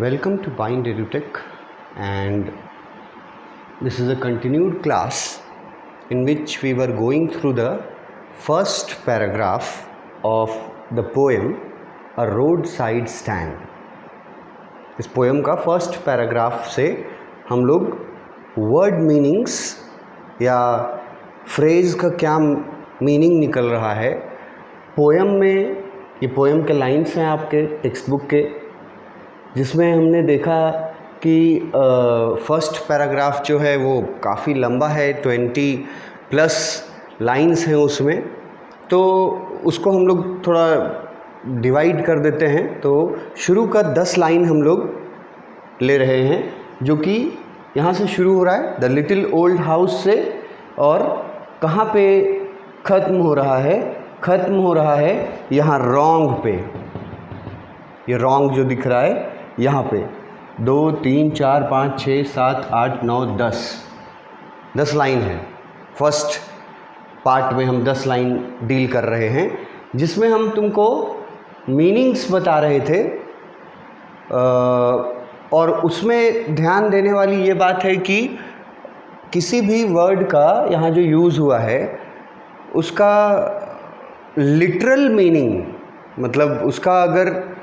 Welcome to Bind EduTech, and this is a continued class in which we were going through the first paragraph of the poem A Roadside Stand. इस poem का first paragraph से हम लोग word meanings या phrase का क्या meaning निकल रहा है पोएम में, ये पोएम के लाइन्स हैं आपके टेक्स्ट बुक के, जिसमें हमने देखा कि फर्स्ट पैराग्राफ जो है वो काफ़ी लंबा है, 20+ लाइन्स हैं उसमें, तो उसको हम लोग थोड़ा डिवाइड कर देते हैं। तो शुरू का 10 लाइन हम लोग ले रहे हैं, जो कि यहाँ से शुरू हो रहा है द लिटिल ओल्ड हाउस से, और कहाँ पे ख़त्म हो रहा है? ख़त्म हो रहा है यहाँ रॉन्ग पे। ये रॉन्ग जो दिख रहा है यहाँ पे 2, 3, 4, 5, 6, 7, 8, 9, 10 लाइन है। फर्स्ट पार्ट में हम 10 लाइन डील कर रहे हैं, जिसमें हम तुमको मीनिंग्स बता रहे थे, और उसमें ध्यान देने वाली ये बात है कि किसी भी वर्ड का यहाँ जो यूज़ हुआ है उसका लिटरल मीनिंग, मतलब उसका अगर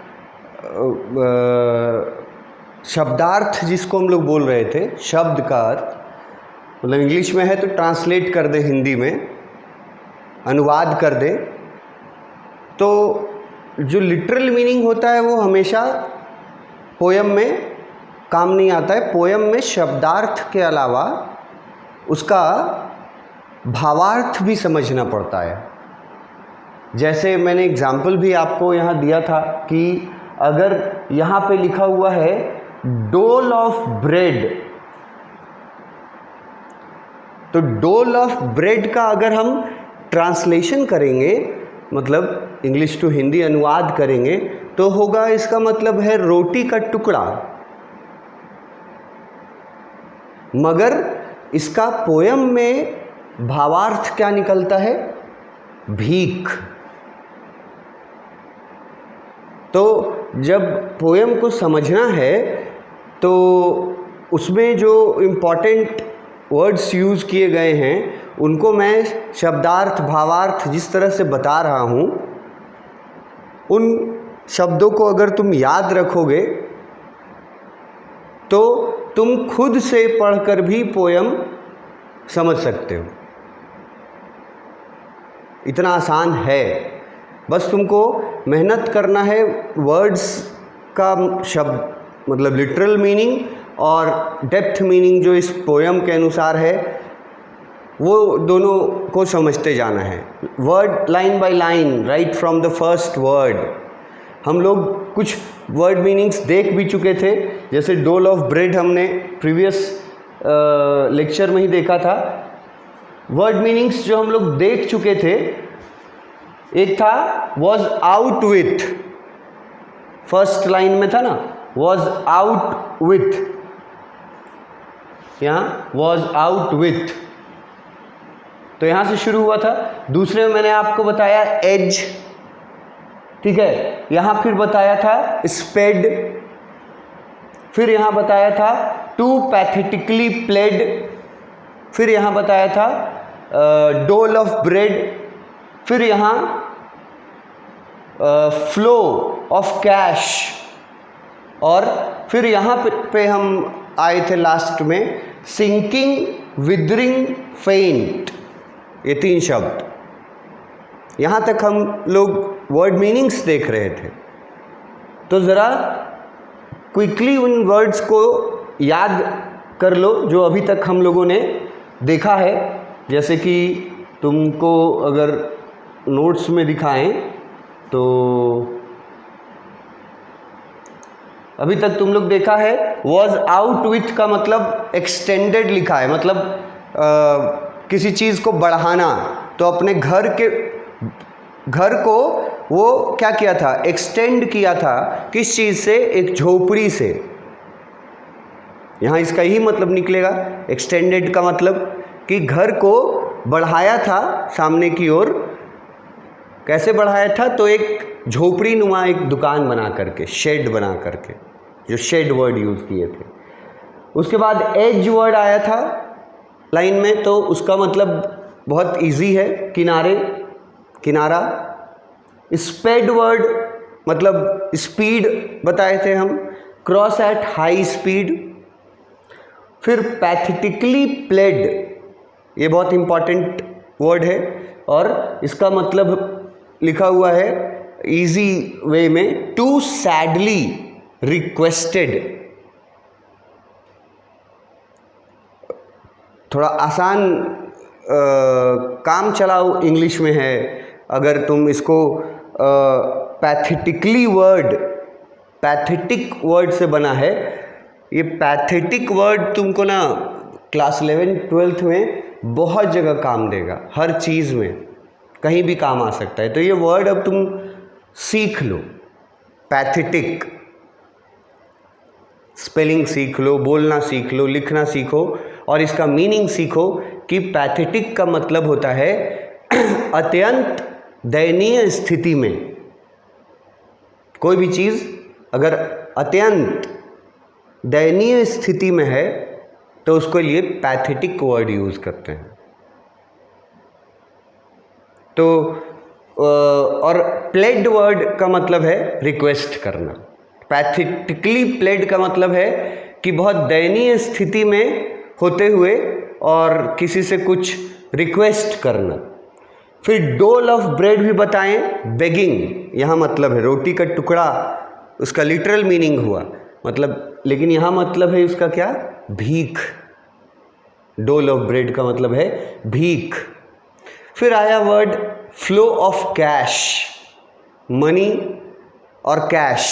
शब्दार्थ जिसको हम लोग बोल रहे थे, शब्द का अर्थ, मतलब इंग्लिश में है तो ट्रांसलेट कर दे, हिंदी में अनुवाद कर दे, तो जो लिटरल मीनिंग होता है वो हमेशा पोएम में काम नहीं आता है। पोएम में शब्दार्थ के अलावा उसका भावार्थ भी समझना पड़ता है। जैसे मैंने एग्जाम्पल भी आपको यहाँ दिया था कि अगर यहाँ पे लिखा हुआ है डोल ऑफ ब्रेड, तो डोल ऑफ ब्रेड का अगर हम ट्रांसलेशन करेंगे, मतलब इंग्लिश टू हिंदी अनुवाद करेंगे, तो होगा, इसका मतलब है रोटी का टुकड़ा। मगर इसका पोएम में भावार्थ क्या निकलता है? भीख। तो जब पोएम को समझना है तो उसमें जो इम्पॉर्टेंट वर्ड्स यूज़ किए गए हैं उनको मैं शब्दार्थ भावार्थ जिस तरह से बता रहा हूँ, उन शब्दों को अगर तुम याद रखोगे तो तुम खुद से पढ़कर भी पोएम समझ सकते हो। इतना आसान है, बस तुमको मेहनत करना है। वर्ड्स का शब्द मतलब लिटरल मीनिंग और डेप्थ मीनिंग जो इस पोएम के अनुसार है वो दोनों को समझते जाना है, word line by line, right from the first word. हम लोग कुछ वर्ड मीनिंग्स देख भी चुके थे, जैसे डोल ऑफ ब्रेड हमने प्रीवियस लेक्चर में ही देखा था। वर्ड मीनिंग्स जो हम लोग देख चुके थे, एक था was out with, first line में था ना, वॉज आउट विथ, यहाँ वॉज आउट विथ, तो यहाँ से शुरू हुआ था। दूसरे में मैंने आपको बताया एज, ठीक है, यहाँ फिर बताया था स्पेड, फिर यहाँ बताया था टू पैथेटिकली प्लेड, फिर यहाँ बताया था डोल ऑफ ब्रेड, फिर यहाँ फ्लो ऑफ कैश, और फिर यहाँ पे हम आए थे लास्ट में सिंकिंग, विदरिंग, फेंट। ये 3 शब्द, यहाँ तक हम लोग वर्ड मीनिंग्स देख रहे थे। तो ज़रा क्विकली उन वर्ड्स को याद कर लो जो अभी तक हम लोगों ने देखा है। जैसे कि तुमको अगर नोट्स में दिखाएं तो अभी तक तुम लोग देखा है वॉज आउट विथ का मतलब एक्सटेंडेड लिखा है, मतलब किसी चीज़ को बढ़ाना। तो अपने घर को वो क्या किया था? एक्सटेंड किया था। किस चीज़ से? एक झोपड़ी से। यहाँ इसका यही मतलब निकलेगा, एक्सटेंडेड का मतलब कि घर को बढ़ाया था सामने की ओर। कैसे बढ़ाया था? तो एक झोपड़ी नुमा एक दुकान बना करके, शेड बना करके। जो शेड वर्ड यूज़ किए थे। उसके बाद एज वर्ड आया था लाइन में, तो उसका मतलब बहुत इजी है, किनारे, किनारा। स्पेड वर्ड मतलब स्पीड बताए थे हम, क्रॉस एट हाई स्पीड। फिर पैथेटिकली प्लेड, ये बहुत इंपॉर्टेंट वर्ड है और इसका मतलब लिखा हुआ है इजी वे में, टू सैडली रिक्वेस्टेड। थोड़ा आसान काम चलाओ इंग्लिश में है। अगर तुम इसको पैथेटिकली वर्ड, पैथेटिक वर्ड से बना है, ये पैथेटिक वर्ड तुमको ना क्लास 11-12 में बहुत जगह काम देगा, हर चीज़ में कहीं भी काम आ सकता है। तो ये वर्ड अब तुम सीख लो, पैथेटिक, स्पेलिंग सीख लो, बोलना सीख लो, लिखना सीखो और इसका मीनिंग सीखो कि पैथेटिक का मतलब होता है अत्यंत दयनीय स्थिति में। कोई भी चीज़ अगर अत्यंत दयनीय स्थिति में है तो उसके लिए पैथेटिक वर्ड यूज़ करते हैं। तो और प्लेड वर्ड का मतलब है रिक्वेस्ट करना। पैथेटिकली प्लेड का मतलब है कि बहुत दयनीय स्थिति में होते हुए और किसी से कुछ रिक्वेस्ट करना। फिर डोल ऑफ ब्रेड भी बताएं, बेगिंग यहाँ मतलब है रोटी का टुकड़ा, उसका लिटरल मीनिंग हुआ मतलब, लेकिन यहाँ मतलब है उसका क्या, भीख। डोल ऑफ ब्रेड का मतलब है भीख। फिर आया word flow of cash, money और कैश,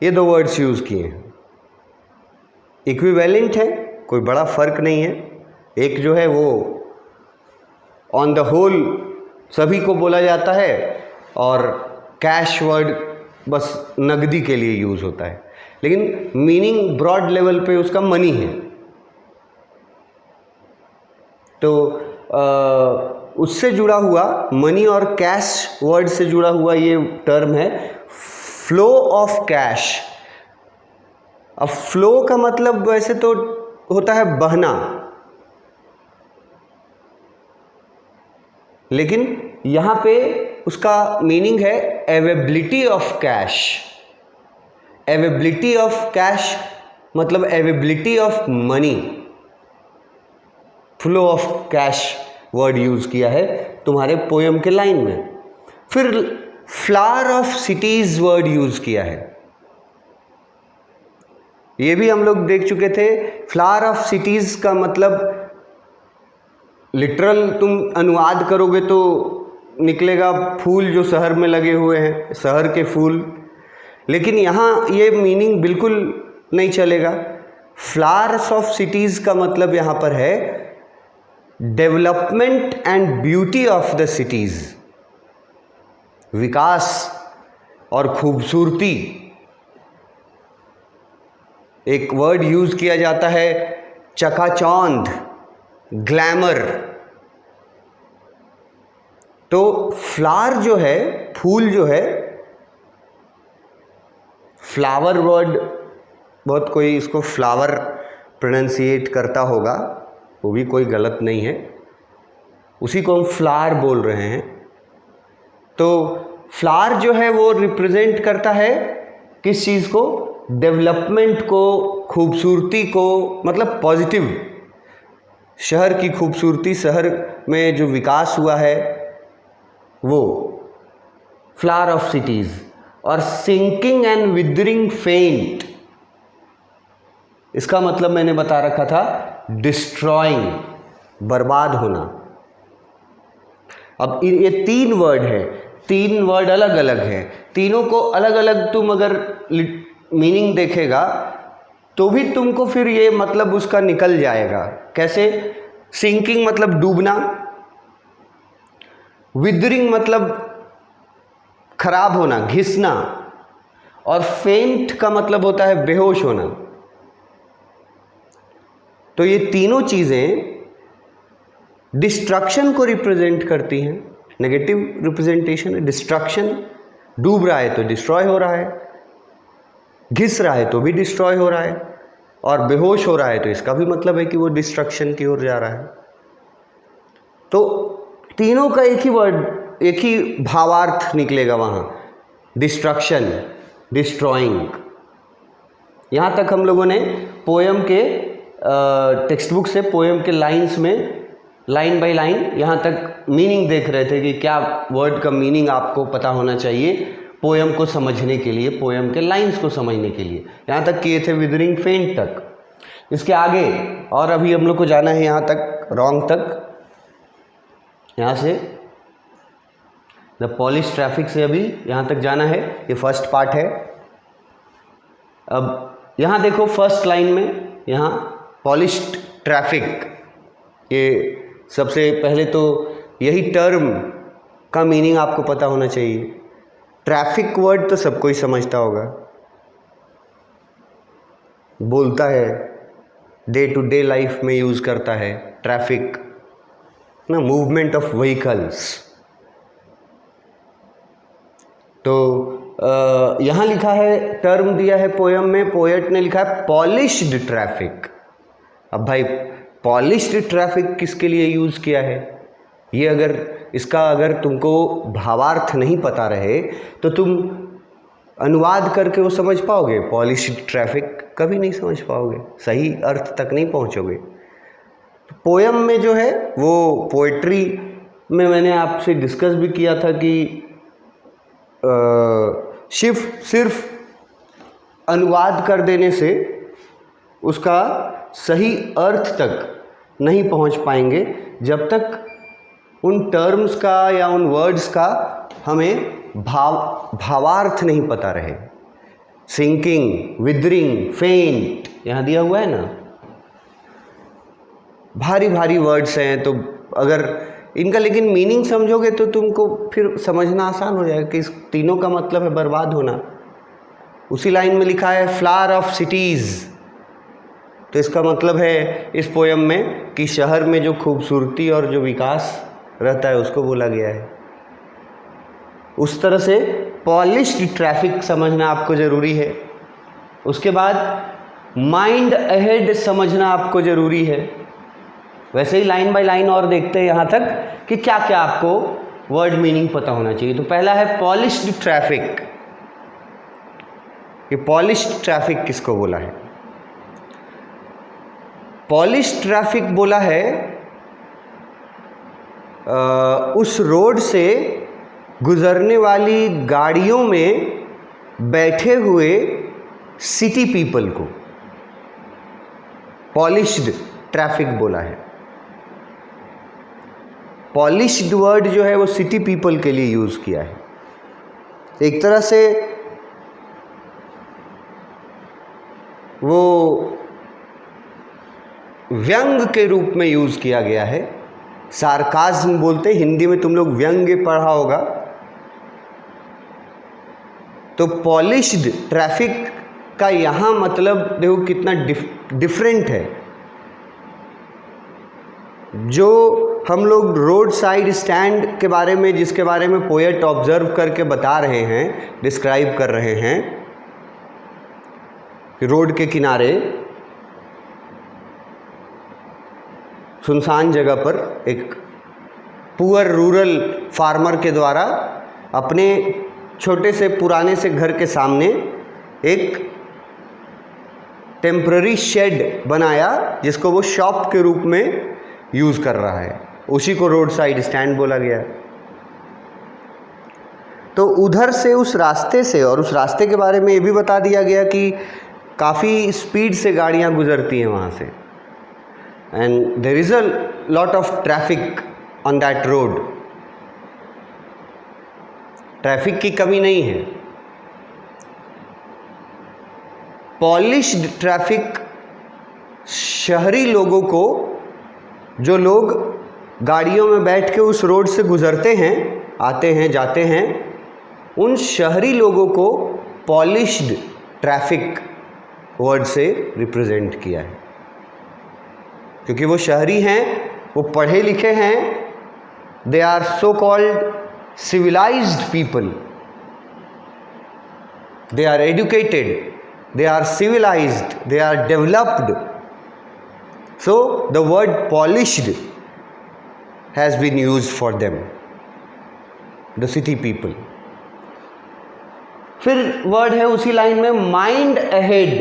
ये दो वर्ड्स यूज़ किए हैं। इक्विवेलेंट है, कोई बड़ा फर्क नहीं है। एक जो है वो ऑन द होल सभी को बोला जाता है और कैश वर्ड बस नगदी के लिए यूज़ होता है, लेकिन मीनिंग ब्रॉड लेवल पे उसका मनी है। तो उससे जुड़ा हुआ मनी और कैश वर्ड से जुड़ा हुआ ये टर्म है फ्लो ऑफ कैश। अब फ्लो का मतलब वैसे तो होता है बहना, लेकिन यहाँ पे उसका मीनिंग है availability of cash. Availability of cash मतलब availability of money. Flow of cash word use किया है तुम्हारे पोयम के लाइन में। फिर flower of cities word use किया है, ये भी हम लोग देख चुके थे। फ्लावर ऑफ सिटीज़ का मतलब लिटरल तुम अनुवाद करोगे तो निकलेगा फूल जो शहर में लगे हुए हैं, शहर के फूल, लेकिन यहाँ ये मीनिंग बिल्कुल नहीं चलेगा। फ्लावर्स ऑफ सिटीज़ का मतलब यहाँ पर है development and beauty of the cities, विकास और खूबसूरती। एक वर्ड यूज़ किया जाता है चकाचौंध, ग्लैमर। तो फ्लावर जो है, फूल जो है, फ्लावर वर्ड, बहुत कोई इसको फ्लावर प्रोनाउंसिएट करता होगा, वो भी कोई गलत नहीं है, उसी को हम फ्लावर बोल रहे हैं। तो फ्लावर जो है वो रिप्रेजेंट करता है किस चीज़ को, डेवलपमेंट को, खूबसूरती को, मतलब पॉजिटिव, शहर की खूबसूरती, शहर में जो विकास हुआ है वो फ्लावर ऑफ सिटीज़। और सिंकिंग एंड विदरिंग फेंट, इसका मतलब मैंने बता रखा था डिस्ट्रॉइंग, बर्बाद होना। अब ये तीन वर्ड है, तीन वर्ड अलग अलग हैं, तीनों को अलग अलग तुम अगर मीनिंग देखेगा तो भी तुमको फिर ये मतलब उसका निकल जाएगा। कैसे? सिंकिंग मतलब डूबना, विदरिंग मतलब खराब होना, घिसना, और फेंट का मतलब होता है बेहोश होना। तो ये तीनों चीज़ें डिस्ट्रक्शन को रिप्रेजेंट करती हैं। नेगेटिव रिप्रेजेंटेशन है डिस्ट्रक्शन, डूब रहा है तो डिस्ट्रॉय हो रहा है। घिस रहा है तो भी डिस्ट्रॉय हो रहा है, और बेहोश हो रहा है तो इसका भी मतलब है कि वो डिस्ट्रक्शन की ओर जा रहा है। तो तीनों का एक ही वर्ड, एक ही भावार्थ निकलेगा वहाँ, डिस्ट्रक्शन, डिस्ट्रॉइंग। यहाँ तक हम लोगों ने पोएम के टेक्स्ट बुक से पोएम के लाइंस में लाइन बाय लाइन यहाँ तक मीनिंग देख रहे थे कि क्या वर्ड का मीनिंग आपको पता होना चाहिए पोएम को समझने के लिए, पोएम के लाइंस को समझने के लिए। यहाँ तक किए थे विदरिंग फेंट तक। इसके आगे और अभी हम लोग को जाना है यहाँ तक, रॉन्ग तक। यहाँ से द पॉलिश ट्रैफिक से अभी यहाँ तक जाना है, ये फर्स्ट पार्ट है। अब यहाँ देखो फर्स्ट लाइन में, यहाँ पॉलिश्ड ट्रैफिक, ये सबसे पहले तो यही टर्म का मीनिंग आपको पता होना चाहिए। ट्रैफिक वर्ड तो सबको ही समझता होगा, बोलता है, डे टू डे लाइफ में यूज़ करता है ट्रैफिक ना, मूवमेंट ऑफ व्हीकल्स। तो यहाँ लिखा है, टर्म दिया है पोएम में, पोएट ने लिखा है पॉलिश्ड ट्रैफिक। अब भाई पॉलिश्ड ट्रैफिक किसके लिए यूज़ किया है, ये अगर तुमको भावार्थ नहीं पता रहे तो तुम अनुवाद करके वो समझ पाओगे? पॉलिश्ड ट्रैफिक कभी नहीं समझ पाओगे, सही अर्थ तक नहीं पहुंचोगे। पोएम में जो है वो पोएट्री में मैंने आपसे डिस्कस भी किया था कि सिर्फ अनुवाद कर देने से उसका सही अर्थ तक नहीं पहुंच पाएंगे जब तक उन टर्म्स का या उन वर्ड्स का हमें भावार्थ नहीं पता रहे। सिंकिंग, विदरिंग, फेंट, यहाँ दिया हुआ है ना, भारी भारी वर्ड्स हैं, तो अगर इनका लेकिन मीनिंग समझोगे तो तुमको फिर समझना आसान हो जाएगा कि इस तीनों का मतलब है बर्बाद होना। उसी लाइन में लिखा है फ्लावर ऑफ सिटीज़, तो इसका मतलब है इस पोयम में कि शहर में जो खूबसूरती और जो विकास रहता है उसको बोला गया है। उस तरह से पॉलिश्ड ट्रैफिक समझना आपको ज़रूरी है। उसके बाद माइंड अहेड समझना आपको ज़रूरी है। वैसे ही लाइन बाय लाइन और देखते हैं यहाँ तक कि क्या क्या आपको वर्ड मीनिंग पता होना चाहिए। तो पहला है पॉलिश्ड ट्रैफिक। ये पॉलिश्ड ट्रैफिक किसको बोला है? पॉलिश्ड ट्रैफिक बोला है उस रोड से गुजरने वाली गाड़ियों में बैठे हुए सिटी पीपल को पॉलिश्ड ट्रैफिक बोला है। पॉलिश्ड वर्ड जो है वो सिटी पीपल के लिए यूज़ किया है। एक तरह से वो व्यंग के रूप में यूज़ किया गया है। सार्काज्म बोलते हैं, हिंदी में तुम लोग व्यंग्य पढ़ा होगा। तो पॉलिश्ड ट्रैफिक का यहाँ मतलब देखो कितना डिफरेंट है। जो हम लोग रोड साइड स्टैंड के बारे में, जिसके बारे में पोएट ऑब्जर्व करके बता रहे हैं, डिस्क्राइब कर रहे हैं कि रोड के किनारे सुनसान जगह पर एक पुअर रूरल फार्मर के द्वारा अपने छोटे से पुराने से घर के सामने एक टेम्पररी शेड बनाया जिसको वो शॉप के रूप में यूज़ कर रहा है। उसी को रोड साइड स्टैंड बोला गया। तो उधर से उस रास्ते से, और उस रास्ते के बारे में ये भी बता दिया गया कि काफ़ी स्पीड से गाड़ियाँ गुजरती हैं वहाँ से, and there is a lot of traffic on that road. Traffic की कमी नहीं है। पॉलिश्ड ट्रैफिक शहरी लोगों को, जो लोग गाड़ियों में बैठ के उस रोड से गुजरते हैं, आते हैं जाते हैं, उन शहरी लोगों को पॉलिश्ड ट्रैफिक वर्ड से रिप्रेजेंट किया है। क्योंकि वो शहरी हैं, वो पढ़े लिखे हैं, they are so called civilized people, they are educated, they are civilized, they are developed. So the word polished has been used for them, the city people. फिर वर्ड है उसी लाइन में mind ahead,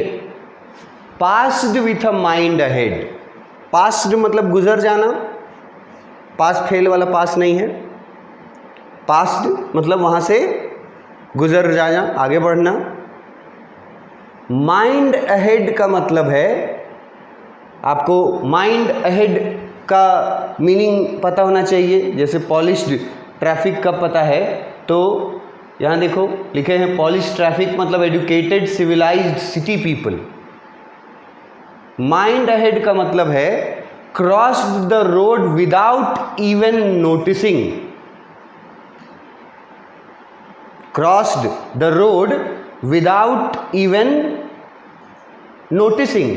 passed with a mind ahead. Passed मतलब गुजर जाना, pass fail वाला पास नहीं है. पास्ड मतलब वहाँ से गुजर जाना, आगे बढ़ना. माइंड अहेड का मतलब है, आपको माइंड अहेड का मीनिंग पता होना चाहिए. जैसे पॉलिश्ड ट्रैफिक का पता है, तो यहाँ देखो लिखे हैं पॉलिश ट्रैफिक मतलब educated civilized city people. Mind ahead का मतलब है crossed the road without even noticing. Crossed the road without even noticing,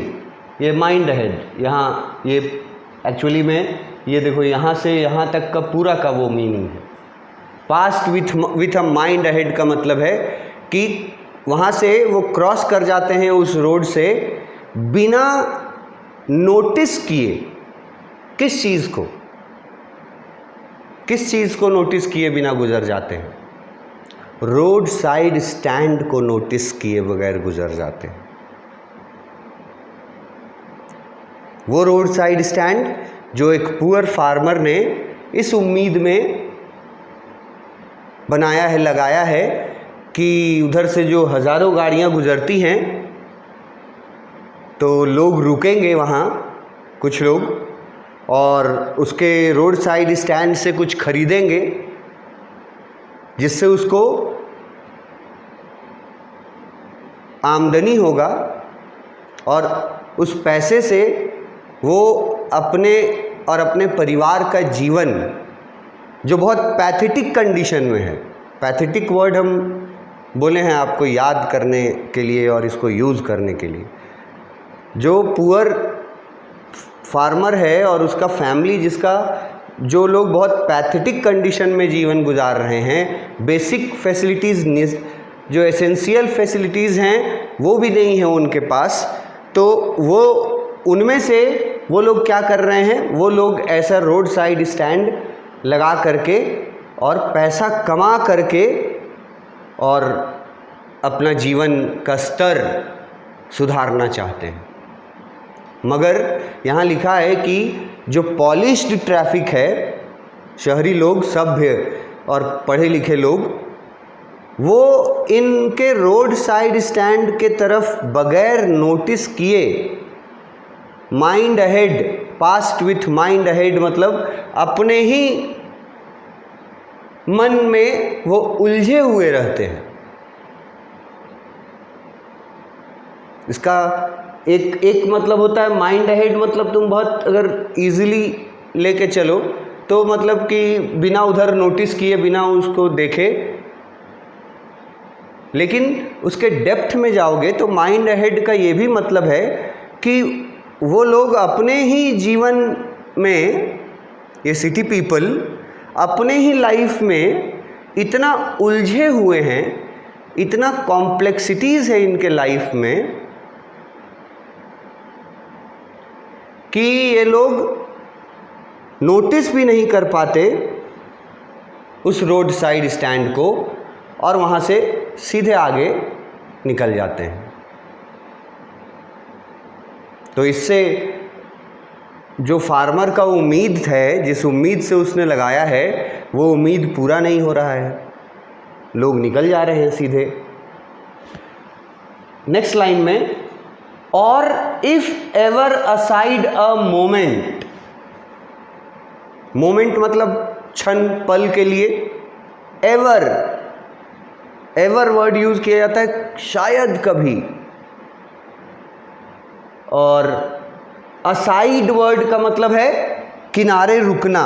ये माइंड अहेड. यहाँ ये एक्चुअली में ये देखो यहाँ से यहाँ तक का पूरा का वो मीनिंग है. Past with a mind ahead का मतलब है कि वहाँ से वो क्रॉस कर जाते हैं उस रोड से बिना नोटिस किए. किस चीज़ को, किस चीज़ को नोटिस किए बिना गुजर जाते हैं? रोड साइड स्टैंड को नोटिस किए बगैर गुजर जाते हैं. वो रोड साइड स्टैंड जो एक पुअर फार्मर ने इस उम्मीद में बनाया है, लगाया है कि उधर से जो हज़ारों गाड़ियाँ गुजरती हैं तो लोग रुकेंगे वहाँ, कुछ लोग, और उसके रोड साइड स्टैंड से कुछ खरीदेंगे जिससे उसको आमदनी होगा और उस पैसे से वो अपने और अपने परिवार का जीवन, जो बहुत पैथेटिक कंडीशन में है, पैथेटिक वर्ड हम बोले हैं आपको याद करने के लिए और इसको यूज़ करने के लिए. जो पुअर फार्मर है और उसका फैमिली, जिसका जो लोग बहुत पैथेटिक कंडीशन में जीवन गुजार रहे हैं, बेसिक फैसिलिटीज़, जो एसेंशियल फैसिलिटीज़ हैं वो भी नहीं है उनके पास, तो वो उनमें से वो लोग क्या कर रहे हैं, वो लोग ऐसा रोड साइड स्टैंड लगा करके और पैसा कमा करके और अपना जीवन का स्तर सुधारना चाहते हैं. मगर यहाँ लिखा है कि जो पॉलिश्ड ट्रैफिक है, शहरी लोग, सभ्य और पढ़े लिखे लोग, वो इनके रोड साइड स्टैंड के तरफ बगैर नोटिस किए mind ahead, past with mind ahead मतलब अपने ही मन में वो उलझे हुए रहते हैं. इसका एक मतलब होता है माइंड अहेड, मतलब तुम बहुत अगर इजीली लेके चलो तो मतलब कि बिना उधर नोटिस किए, बिना उसको देखे, लेकिन उसके डेप्थ में जाओगे तो माइंड अहेड का ये भी मतलब है कि वो लोग अपने ही जीवन में, ये सिटी पीपल अपने ही लाइफ में इतना उलझे हुए हैं, इतना कॉम्प्लेक्सिटीज़ है इनके लाइफ में कि ये लोग नोटिस भी नहीं कर पाते उस रोड साइड स्टैंड को और वहाँ से सीधे आगे निकल जाते हैं. तो इससे जो फार्मर का उम्मीद है, जिस उम्मीद से उसने लगाया है, वो उम्मीद पूरा नहीं हो रहा है, लोग निकल जा रहे हैं सीधे. नेक्स्ट लाइन में, और if ever aside a moment, moment मतलब क्षण, पल के लिए. एवर, एवर वर्ड यूज किया जाता है शायद कभी, और असाइड वर्ड का मतलब है किनारे रुकना.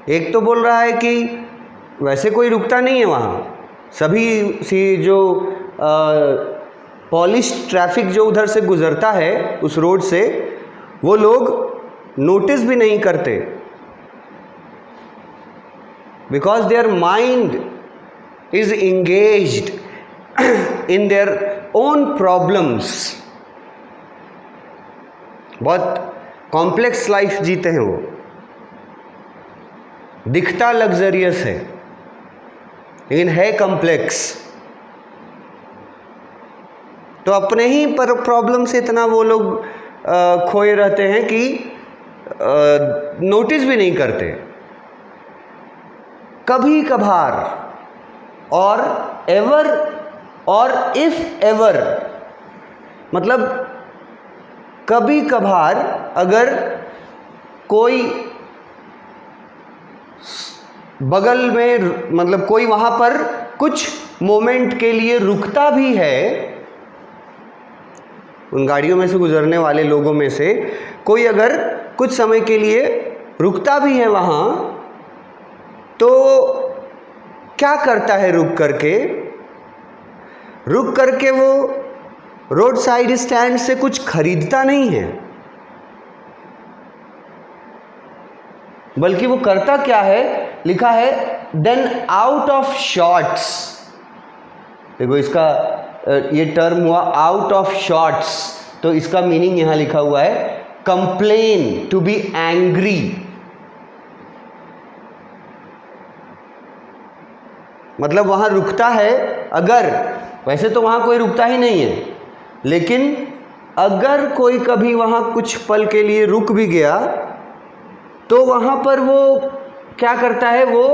एक तो बोल रहा है कि वैसे कोई रुकता नहीं है वहाँ, सभी सी जो पॉलिश ट्रैफिक जो उधर से गुजरता है उस रोड से, वो लोग नोटिस भी नहीं करते, because their mind is engaged in their own problems, बहुत कॉम्प्लेक्स लाइफ जीते हैं वो, दिखता लग्जरियस है लेकिन है कॉम्प्लेक्स। तो अपने ही पर प्रॉब्लम से इतना वो लोग खोए रहते हैं कि नोटिस भी नहीं करते। कभी कभार और एवर और इफ एवर, मतलब कभी कभार अगर कोई बगल में, मतलब कोई वहां पर कुछ मोमेंट के लिए रुकता भी है, उन गाड़ियों में से गुजरने वाले लोगों में से कोई अगर कुछ समय के लिए रुकता भी है वहाँ, तो क्या करता है रुक करके वो रोड साइड स्टैंड से कुछ खरीदता नहीं है, बल्कि वो करता क्या है, लिखा है देन आउट ऑफ शॉर्ट्स। देखो इसका ये टर्म हुआ आउट ऑफ शॉर्ट्स, तो इसका मीनिंग यहां लिखा हुआ है कंप्लेन, टू बी एंग्री। मतलब वहां रुकता है, अगर, वैसे तो वहां कोई रुकता ही नहीं है, लेकिन अगर कोई कभी वहां कुछ पल के लिए रुक भी गया तो वहां पर वो क्या करता है, वो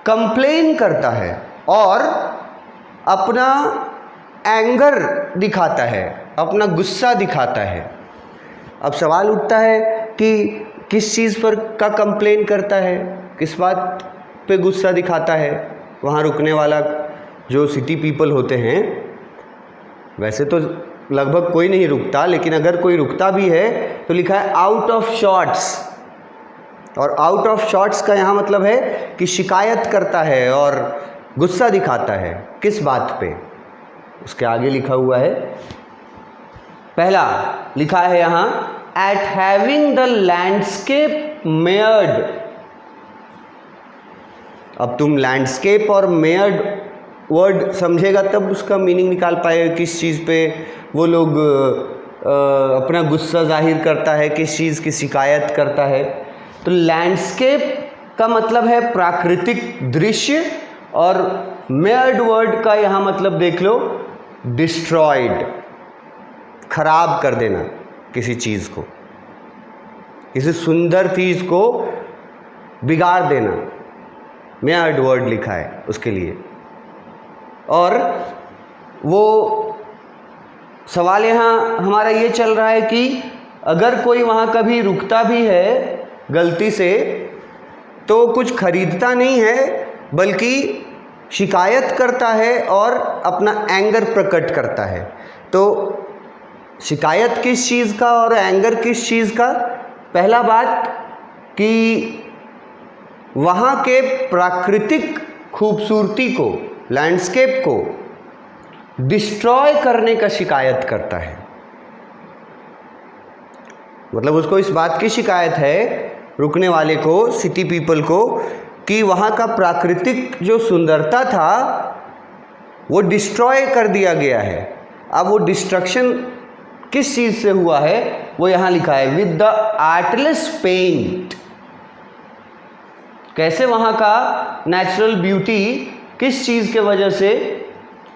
कंप्लेन करता है और अपना एंगर दिखाता है, अपना गुस्सा दिखाता है। अब सवाल उठता है कि किस चीज़ पर का कंप्लेन करता है, किस बात पे गुस्सा दिखाता है वहाँ रुकने वाला जो सिटी पीपल होते हैं। वैसे तो लगभग कोई नहीं रुकता, लेकिन अगर कोई रुकता भी है तो लिखा है आउट ऑफ शॉर्ट्स, और आउट ऑफ शॉर्ट्स का यहाँ मतलब है कि शिकायत करता है और गुस्सा दिखाता है। किस बात पे, उसके आगे लिखा हुआ है, पहला लिखा है यहाँ एट हैविंग द लैंडस्केप मेयर्ड। अब तुम लैंडस्केप और मेयर्ड वर्ड समझेगा तब उसका मीनिंग निकाल पाएगा, किस चीज़ पे वो लोग अपना गुस्सा जाहिर करता है, किस चीज़ की शिकायत करता है। तो लैंडस्केप का मतलब है प्राकृतिक दृश्य, और मेयर्ड वर्ड का यहाँ मतलब देख लो डिस्ट्रॉयड, खराब कर देना किसी चीज़ को, किसी सुंदर चीज़ को बिगाड़ देना, मेयर्ड वर्ड लिखा है उसके लिए। और वो सवाल यहाँ हमारा ये चल रहा है कि अगर कोई वहाँ कभी रुकता भी है गलती से तो कुछ खरीदता नहीं है, बल्कि शिकायत करता है और अपना एंगर प्रकट करता है। तो शिकायत किस चीज़ का और एंगर किस चीज़ का? पहला बात कि वहाँ के प्राकृतिक खूबसूरती को, लैंडस्केप को डिस्ट्रॉय करने का शिकायत करता है। मतलब उसको इस बात की शिकायत है रुकने वाले को, सिटी पीपल को, कि वहाँ का प्राकृतिक जो सुंदरता था वो डिस्ट्रॉय कर दिया गया है। अब वो डिस्ट्रक्शन किस चीज़ से हुआ है वो यहाँ लिखा है विद द आर्टलेस पेंट। कैसे वहाँ का नेचुरल ब्यूटी किस चीज़ के वजह से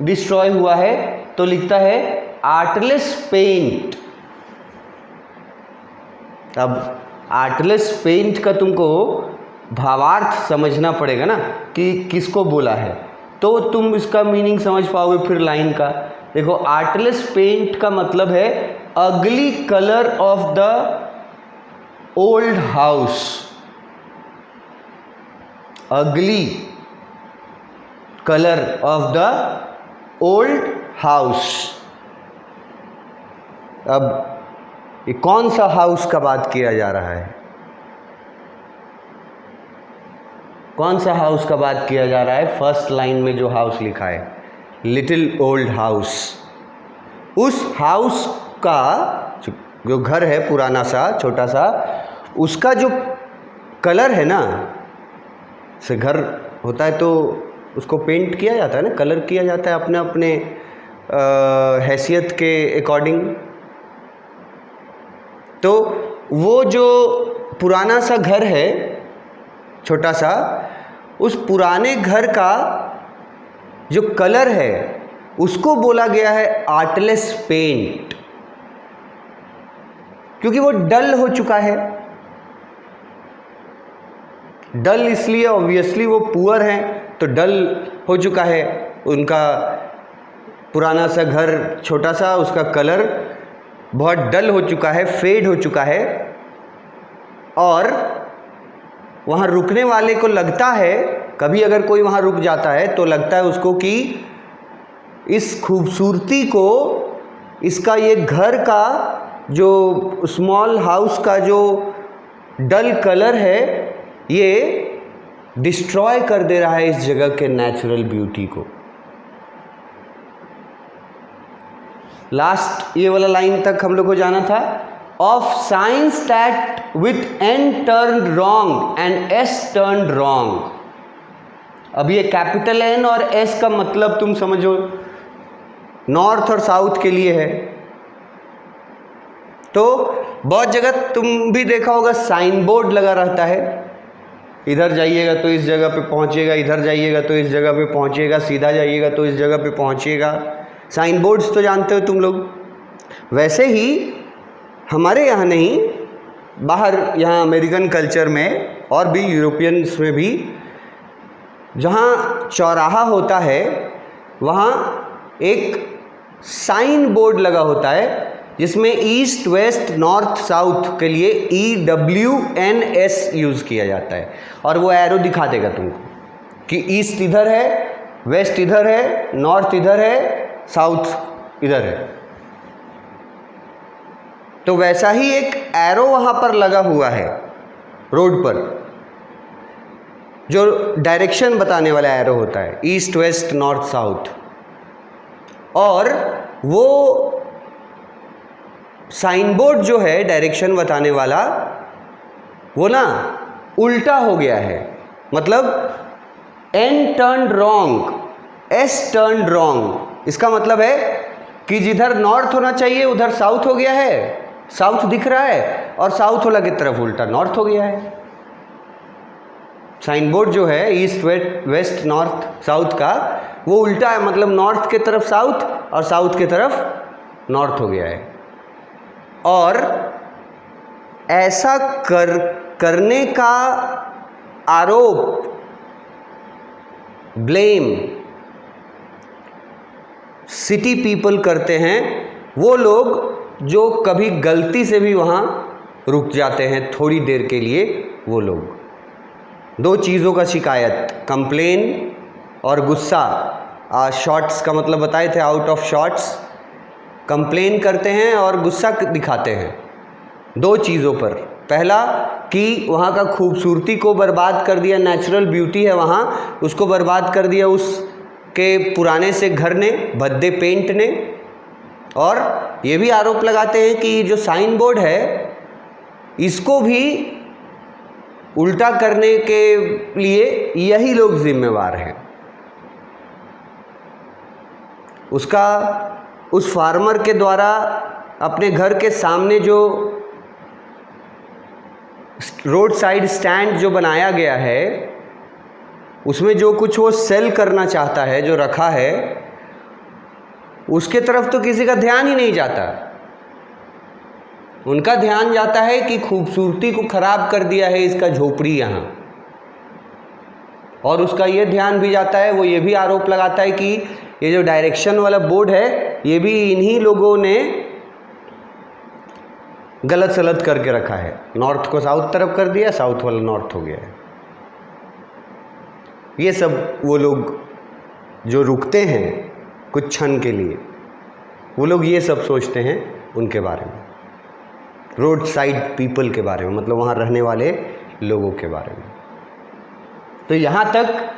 डिस्ट्रॉय हुआ है, तो लिखता है आर्टलेस पेंट। अब आर्टलेस पेंट का तुमको भावार्थ समझना पड़ेगा ना कि किसको बोला है, तो तुम इसका मीनिंग समझ पाओगे फिर लाइन का। देखो आर्टलेस पेंट का मतलब है ugly colour of the old house, ugly colour of the old house. अब ये कौन सा हाउस का बात किया जा रहा है? कौन सा हाउस का बात किया जा रहा है? फर्स्ट लाइन में जो हाउस लिखा है लिटिल ओल्ड हाउस, उस हाउस का जो घर है पुराना सा छोटा सा, उसका जो कलर है ना, से घर होता है तो उसको पेंट किया जाता है ना, कलर किया जाता है अपने अपने हैसियत के अकॉर्डिंग। तो वो जो पुराना सा घर है छोटा सा, उस पुराने घर का जो कलर है उसको बोला गया है आर्टलेस पेंट, क्योंकि वो डल हो चुका है। डल इसलिए ऑब्वियसली वो पुअर हैं तो डल हो चुका है उनका पुराना सा घर, छोटा सा, उसका कलर बहुत डल हो चुका है, फेड हो चुका है। और वहाँ रुकने वाले को लगता है, कभी अगर कोई वहाँ रुक जाता है तो लगता है उसको कि इस खूबसूरती को, इसका ये घर का जो स्मॉल हाउस का जो डल कलर है ये डिस्ट्रॉय कर दे रहा है इस जगह के नेचुरल ब्यूटी को। लास्ट ये वाला लाइन तक हम लोग को जाना था। Of science that with an turn wrong and S turn wrong. अब ये कैपिटल एन और एस का मतलब तुम समझो, नॉर्थ और साउथ के लिए है। तो बहुत जगह तुम भी देखा होगा साइन बोर्ड लगा रहता है, इधर जाइएगा तो इस जगह पे पहुंचिएगा, इधर जाइएगा तो इस जगह पे पहुंचिएगा, सीधा जाइएगा तो इस जगह पे पहुंचिएगा। साइन बोर्ड्स तो जानते हो तुम लोग। वैसे ही हमारे यहाँ नहीं, बाहर यहाँ अमेरिकन कल्चर में और भी यूरोपियंस में भी, जहाँ चौराहा होता है वहाँ एक साइन बोर्ड लगा होता है जिसमें ईस्ट वेस्ट नॉर्थ साउथ के लिए EWNS यूज़ किया जाता है। और वो एरो दिखा देगा तुमको कि ईस्ट इधर है, वेस्ट इधर है, नॉर्थ इधर है, साउथ इधर है। तो वैसा ही एक एरो वहाँ पर लगा हुआ है रोड पर, जो डायरेक्शन बताने वाला एरो होता है, ईस्ट वेस्ट नॉर्थ साउथ। और वो साइन बोर्ड जो है डायरेक्शन बताने वाला, वो ना उल्टा हो गया है। मतलब N turn wrong, S turn wrong. इसका मतलब है कि जिधर नॉर्थ होना चाहिए उधर साउथ हो गया है, साउथ दिख रहा है, और साउथ वाला की तरफ उल्टा नॉर्थ हो गया है। साइन बोर्ड जो है ईस्ट वेस्ट नॉर्थ साउथ का, वो उल्टा है, मतलब नॉर्थ के तरफ साउथ और साउथ के तरफ नॉर्थ हो गया है। और ऐसा करने का आरोप, ब्लेम सिटी पीपल करते हैं, वो लोग जो कभी गलती से भी वहाँ रुक जाते हैं थोड़ी देर के लिए। वो लोग दो चीज़ों का शिकायत, कंप्लेन और गुस्सा। शॉर्ट्स का मतलब बताए थे, आउट ऑफ शॉर्ट्स। कंप्लेन करते हैं और गुस्सा दिखाते हैं दो चीज़ों पर। पहला कि वहाँ का खूबसूरती को बर्बाद कर दिया, नेचुरल ब्यूटी है वहाँ, उसको बर्बाद कर दिया उसके पुराने से घर ने, भद्दे पेंट ने। और ये भी आरोप लगाते हैं कि जो साइन बोर्ड है इसको भी उल्टा करने के लिए यही लोग जिम्मेवार हैं। उस फार्मर के द्वारा अपने घर के सामने जो रोड साइड स्टैंड जो बनाया गया है, उसमें जो कुछ वो सेल करना चाहता है, जो रखा है, उसके तरफ तो किसी का ध्यान ही नहीं जाता। उनका ध्यान जाता है कि खूबसूरती को खराब कर दिया है इसका झोपड़ी यहाँ। और उसका ये ध्यान भी जाता है, वो ये भी आरोप लगाता है कि ये जो डायरेक्शन वाला बोर्ड है ये भी इन्हीं लोगों ने गलत सलत करके रखा है, नॉर्थ को साउथ तरफ कर दिया, साउथ वाला नॉर्थ हो गया है। ये सब वो लोग जो रुकते हैं कुछ क्षण के लिए, वो लोग ये सब सोचते हैं उनके बारे में, रोड साइड पीपल के बारे में, मतलब वहाँ रहने वाले लोगों के बारे में। तो यहाँ तक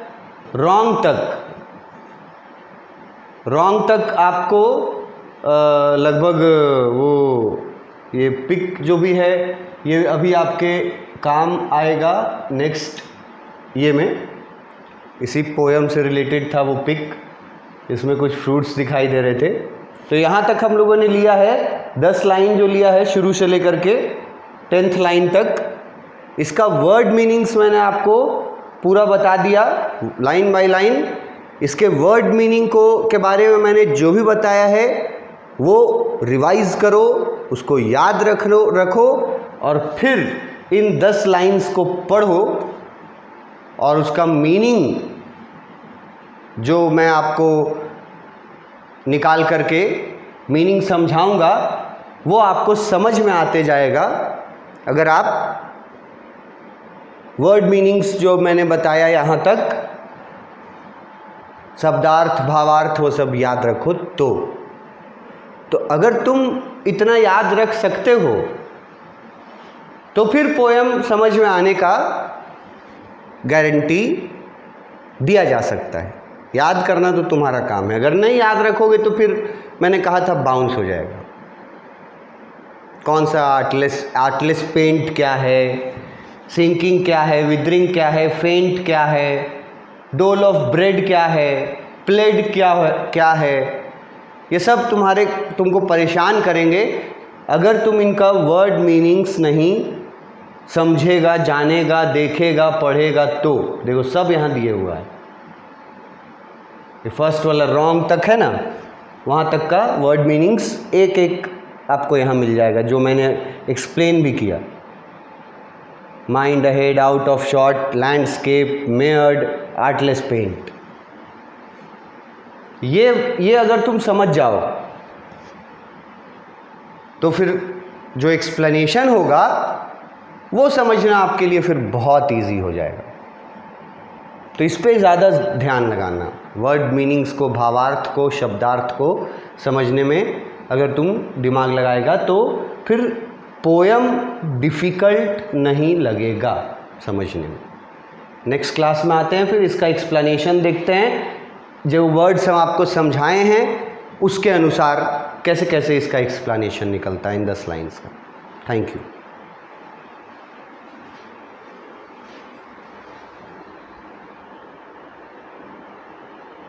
रॉन्ग तक आपको लगभग वो ये पिक जो भी है ये अभी आपके काम आएगा नेक्स्ट ये में। इसी पोएम से रिलेटेड था वो पिक, इसमें कुछ फ्रूट्स दिखाई दे रहे थे। तो यहाँ तक हम लोगों ने लिया है 10 लाइन जो लिया है शुरू से लेकर के 10th लाइन तक। इसका वर्ड मीनिंग्स मैंने आपको पूरा बता दिया लाइन बाय लाइन। इसके वर्ड मीनिंग के बारे में मैंने जो भी बताया है वो रिवाइज करो, उसको याद रखो और फिर इन 10 लाइंस को पढ़ो और उसका मीनिंग जो मैं आपको निकाल करके मीनिंग समझाऊंगा वो आपको समझ में आते जाएगा अगर आप वर्ड मीनिंग्स जो मैंने बताया यहाँ तक, शब्दार्थ भावार्थ वो सब याद रखो। तो अगर तुम इतना याद रख सकते हो तो फिर पोएम समझ में आने का गारंटी दिया जा सकता है। याद करना तो तुम्हारा काम है, अगर नहीं याद रखोगे तो फिर मैंने कहा था बाउंस हो जाएगा। कौन सा आर्टलेस पेंट क्या है, सिंकिंग क्या है, विदरिंग क्या है, फेंट क्या है, डोल ऑफ ब्रेड क्या है, प्लेड क्या है, ये सब तुमको परेशान करेंगे अगर तुम इनका वर्ड मीनिंग्स नहीं समझेगा, जानेगा, देखेगा, पढ़ेगा। तो देखो सब यहाँ दिए हुआ है, ये फर्स्ट वाला रॉन्ग तक है ना, वहाँ तक का वर्ड मीनिंग्स एक एक आपको यहाँ मिल जाएगा जो मैंने एक्सप्लेन भी किया। Mind ahead, out of shot, landscape, मेयर्ड, आर्टलेस पेंट, ये अगर तुम समझ जाओ तो फिर जो एक्सप्लेनेशन होगा वो समझना आपके लिए फिर बहुत इजी हो जाएगा। तो इस पे ज़्यादा ध्यान लगाना, वर्ड मीनिंग्स को, भावार्थ को, शब्दार्थ को समझने में अगर तुम दिमाग लगाएगा तो फिर पोयम डिफ़िकल्ट नहीं लगेगा समझने में। नेक्स्ट क्लास में आते हैं, फिर इसका एक्सप्लेनेशन देखते हैं। जो वर्ड्स हम आपको समझाए हैं उसके अनुसार कैसे कैसे इसका एक्सप्लेनेशन निकलता है इन 10 लाइन्स का। Thank you.